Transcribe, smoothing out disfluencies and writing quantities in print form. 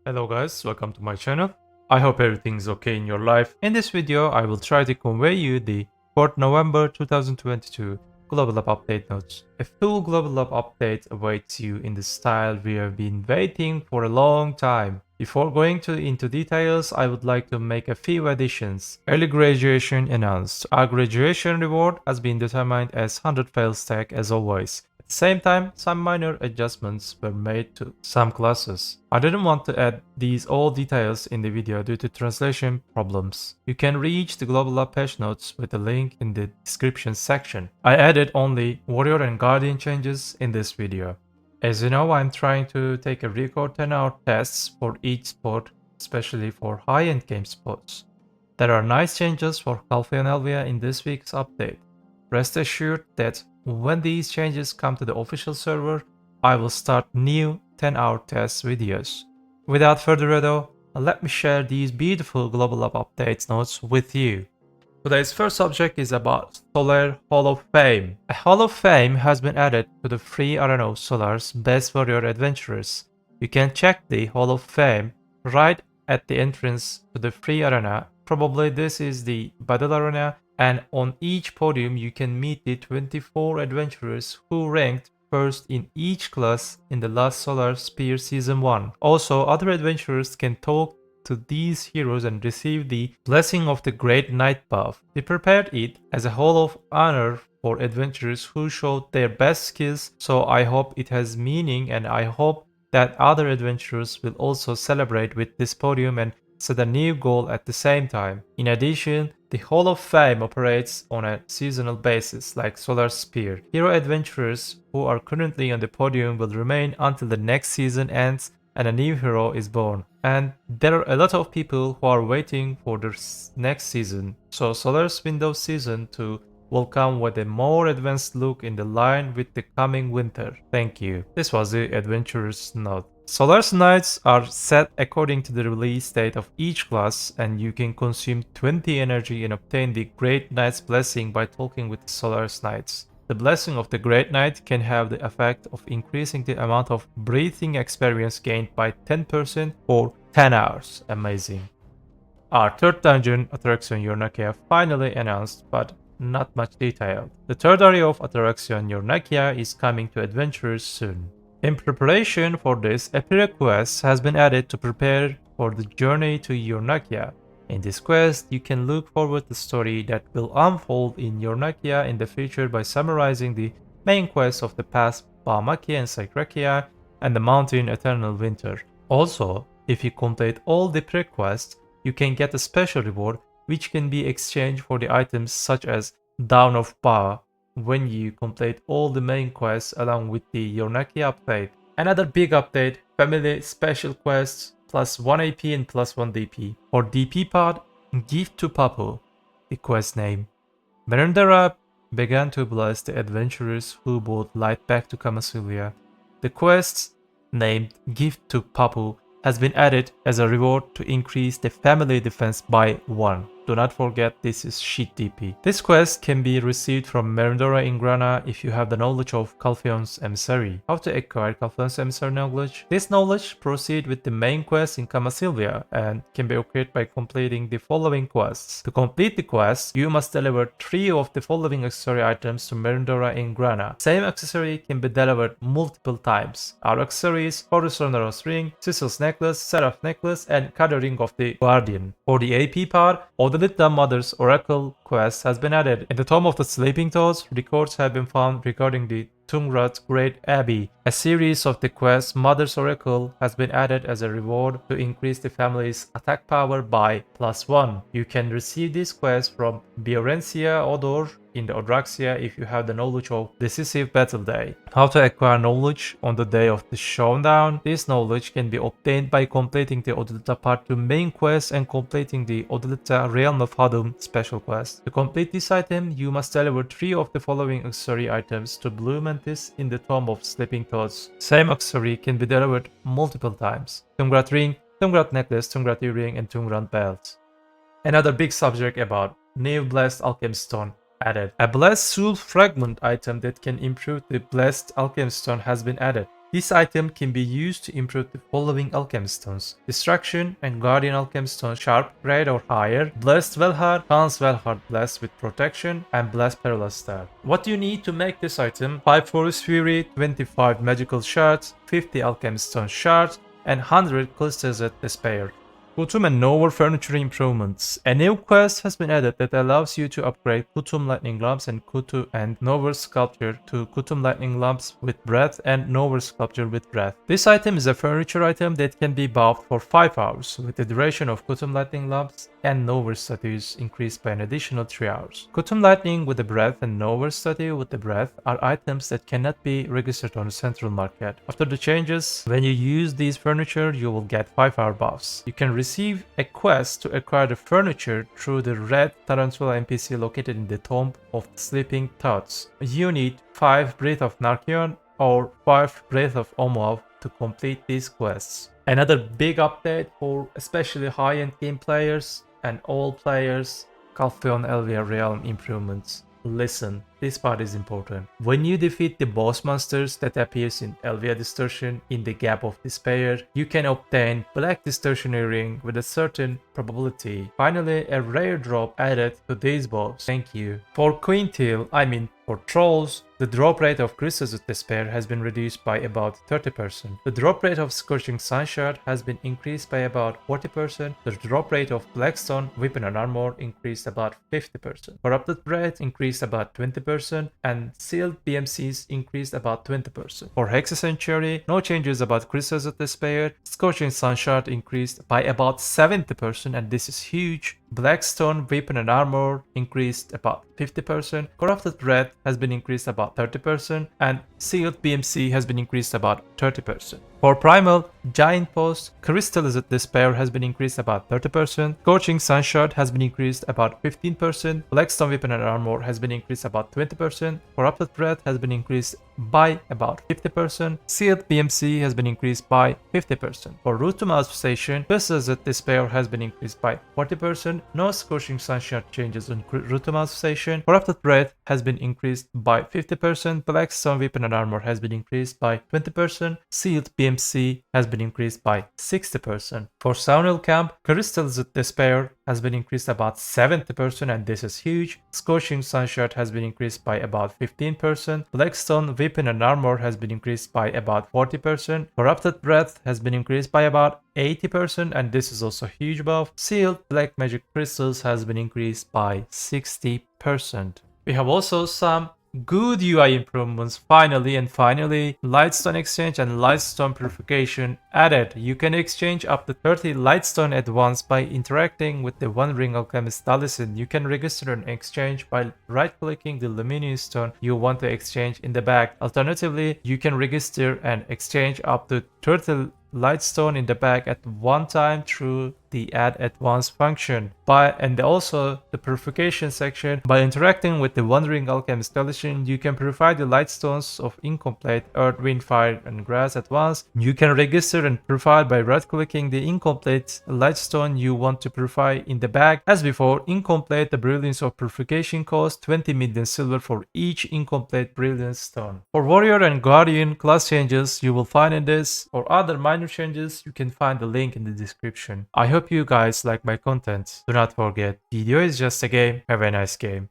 Hello guys, welcome to my channel. I hope everything's okay in your life. In this video, I will try to convey you the 4th November 2022 Global Up Update notes. A full Global Up update awaits you in the style we have been waiting for a long time. Before going into details, I would like to make a few additions. Early graduation announced. Our graduation reward has been determined as 100 fail stack as always. At the same time, some minor adjustments were made to some classes. I didn't want to add these all details in the video due to translation problems. You can reach the Global Up patch notes with the link in the description section. I added only Warrior and Guardian changes in this video. As you know, I'm trying to take a record 10-hour tests for each sport, especially for high-end game sports. There are nice changes for Calpheon Elvia in this week's update. Rest assured that when these changes come to the official server, I will start new 10-hour test videos. Without further ado, let me share these beautiful Global Up updates notes with you. Today's first subject is about Solare Hall of Fame. A Hall of Fame has been added to the free arena of Solare's Best Warrior Adventurers. You can check the Hall of Fame right at the entrance to the free arena. Probably this is the battle arena, and on each podium you can meet the 24 adventurers who ranked first in each class in the last Solar Spear Season 1. Also, other adventurers can talk to these heroes and receive the Blessing of the Great Knight buff. We prepared it as a Hall of Honor for adventurers who showed their best skills, so I hope it has meaning, and I hope that other adventurers will also celebrate with this podium and set a new goal at the same time. In addition, the Hall of Fame operates on a seasonal basis like Solar Spear. Hero adventurers who are currently on the podium will remain until the next season ends and a new hero is born. And there are a lot of people who are waiting for the next season, so Solar's Windows Season 2 will come with a more advanced look in the line with the coming winter. Thank you. This was the Adventurer's note. Solar's Nights are set according to the release date of each class, and you can consume 20 energy and obtain the Great Knight's Blessing by talking with Solar's Knights. The Blessing of the Great Knight can have the effect of increasing the amount of breathing experience gained by 10% for 10 hours. Amazing. Our third dungeon, Atoraxxion Yorunkia, finally announced, but not much detailed. The third area of Atoraxxion Yorunkia is coming to adventurers soon. In preparation for this, a prerequest has been added to prepare for the journey to Yorunkia. In this quest, you can look forward to the story that will unfold in Yorunkia in the future by summarizing the main quests of the past Baumakia and Sykrakia and the Mountain Eternal Winter. Also, if you complete all the pre-quests, you can get a special reward which can be exchanged for the items such as Dawn of Power when you complete all the main quests along with the Yorunkia update. Another big update, family special quests, plus 1 AP and plus 1 DP. For DP part, Gift to Papu, the quest name. Merendera began to bless the adventurers who brought light back to Kamasulia. The quest, named Gift to Papu, has been added as a reward to increase the family defense by 1. Do not forget this is shit DP. This quest can be received from Merendora in Grana if you have the knowledge of Calpheon's Emissary. How to acquire Calpheon's Emissary knowledge? This knowledge proceeds with the main quest in Kamasulia and can be acquired by completing the following quests. To complete the quest, you must deliver 3 of the following accessory items to Merendora in Grana. Same accessory can be delivered multiple times. Our accessories: Horus Ronaros Ring, Sicil's Necklace, Seraph Necklace, and Kado Ring of the Guardian. For the AP part, Odalita Mother's Oracle quest has been added. In the Tomb of the Sleeping Toes, records have been found regarding the Tungrat's Great Abbey. A series of the quests Mother's Oracle has been added as a reward to increase the family's attack power by +1. You can receive this quest from Biorencia Odor in the Atoraxxion if you have the knowledge of Decisive Battle Day. How to acquire knowledge on the day of the showdown? This knowledge can be obtained by completing the Odalita Part 2 main quest and completing the Odalita Realm of Hadum special quest. To complete this item, you must deliver 3 of the following accessory items to Blue Mantis in the Tomb of Sleeping Toads. Same accessory can be delivered multiple times. Tungrat Ring, Tungrat Necklace, Tungrat Earring, and Tungrat Belt. Another big subject about new Blessed Alchemy Stone added. A Blessed Soul Fragment item that can improve the Blessed Alchemy Stone has been added. This item can be used to improve the following alchemy stones: Destruction and Guardian Alchemy Stone Sharp grade or higher, Blessed Velhard, Khan's Velhard Blessed with Protection, and Blessed Perilous Star. What you need to make this item: 5 Forest Fury, 25 Magical Shards, 50 Alchemy Stone Shards, and 100 Clusters at Despair. Kutum&Nouver furniture improvements. A new quest has been added that allows you to upgrade Kutum lightning lamps and Kutum&Nouver sculpture to Kutum lightning lamps with breath and Nouver sculpture with breath. This item is a furniture item that can be buffed for 5 hours, with the duration of Kutum lightning lamps and Nouver statues increased by an additional 3 hours. Kutum lightning with the breath and Nouver statue with the breath are items that cannot be registered on the central market. After the changes, when you use these furniture, you will get 5-hour buffs. You can receive a quest to acquire the furniture through the red tarantula NPC located in the Tomb of the Sleeping Thoughts. You need 5 Breath of Narkion or 5 Breath of Omoav to complete these quests. Another big update for especially high-end game players and all players: Calpheon Elvia realm improvements. Listen, this part is important. When you defeat the boss monsters that appears in Elvia Distortion in the Gap of Despair, you can obtain Black Distortion Earring with a certain probability. Finally, a rare drop added to these boss. Thank you. For for trolls, the drop rate of Crystals of Despair has been reduced by about 30%. The drop rate of Scorching Sunshard has been increased by about 40%. The drop rate of Blackstone Weapon and Armor increased about 50%. Corrupted Bread increased about 20%, and Sealed BMCs increased about 20%. For Hexa Sanctuary, no changes about Crystals of Despair. Scorching Sunshard increased by about 70%, and this is huge. Blackstone Weapon and Armor increased about 50%. Corrupted Red has been increased about 30%, and Sealed BMC has been increased about 30%. For Primal, Giant Post, Crystals of Despair has been increased about 30%, Scorching Sunshard has been increased about 15%, Blackstone Weapon and Armor has been increased about 20%, Corrupted Red has been increased by about 50%, Sealed BMC has been increased by 50%. For Route to Mouse Station, Crystals of Despair has been increased by 40%, no Scorching Sunshard changes on Route to Mouse Station, Corrupted Red has been increased by 50%, Blackstone Weapon and Armor has been increased by 20%, Sealed BMC has been increased by 60%. For Saunil Camp, Crystals of Despair has been increased about 70%, and this is huge. Scorching Sunshard has been increased by about 15%. Blackstone Weapon and Armor has been increased by about 40%. Corrupted Breath has been increased by about 80%, and this is also a huge buff. Sealed Black Magic Crystals has been increased by 60%. We have also some good UI improvements. Finally, Lightstone Exchange and Lightstone Purification added. You can exchange up to 30 Lightstone at once by interacting with the One Ring Alchemist Talisman. You can register an exchange by right-clicking the luminous stone you want to exchange in the bag. Alternatively, you can register an exchange up to 30 Lightstone in the bag at one time through the add at once function. And also the purification section, by interacting with the One Ring Alchemist Talisman, you can purify the Lightstones of incomplete Earth, Wind, Fire, and Grass at once. You can register and purify by right-clicking the incomplete Lightstone you want to purify in the bag. As before, incomplete the Brilliance of Purification costs 20 million silver for each incomplete Brilliance stone. For Warrior and Guardian class changes you will find in this, or other minor changes, you can find the link in the description. I hope you guys like my content. Do not forget, BDO is just a game. Have a nice game.